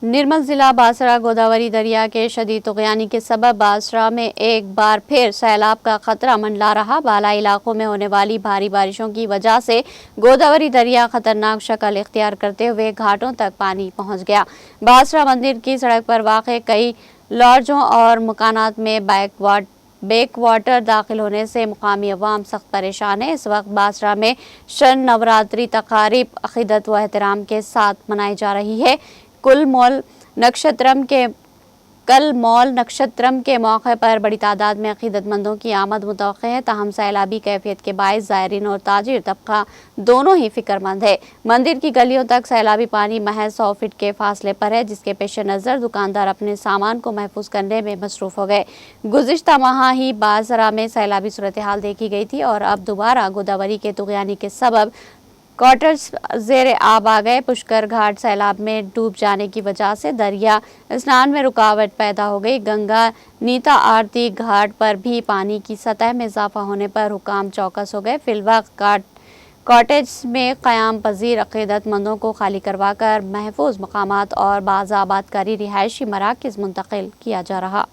निर्मल जिला बासरा गोदावरी दरिया के शदीद तुग़यानी के सबब बासरा में एक बार फिर सैलाब का खतरा मंडरा रहा। बालाई इलाकों में होने वाली भारी बारिशों की वजह से गोदावरी दरिया खतरनाक शक्ल इख्तियार करते हुए घाटों तक पानी पहुंच गया। बासरा मंदिर की सड़क पर वाक़े कई लॉजों और मकानात में बैक वाटर दाखिल होने से मुकामी अवाम सख्त परेशान है। इस वक्त बासरा में शन नवरात्रि तकारीब अक़ीदत व एहतराम के साथ मनाई जा रही है। कल मौल नक्षत्रम के मौके पर बड़ी तादाद में अक़ीदतमंदों की आमद मुतवक्किल है। ताहम सैलाबी कैफियत के बाइस ज़ायरीन और ताजिर तबका दोनों ही फिक्रमंद है। मंदिर की गलियों तक सैलाबी पानी महज 100 फीट के फासले पर है, जिसके पेश नज़र दुकानदार अपने सामान को महफूज करने में मसरूफ़ हो गए। गुज़िश्ता माह ही बासरा में सैलाबी सूरत हाल देखी गई थी और अब दोबारा गोदावरी के तुग़यानी के सबब क्वार्टर्स ज़ेर आब आ गए। पुष्कर घाट सैलाब में डूब जाने की वजह से दरिया स्नान में रुकावट पैदा हो गई। गंगा नीता आरती घाट पर भी पानी की सतह में इजाफा होने पर हुकाम चौकस हो गए। फिलवक्त कॉटेज में क़याम पजीर अक़ीदतमंदों को खाली करवा कर महफूज मकामात और बाज़ाबादकारी रिहायशी मराकज़ मुंतकिल किया जा रहा।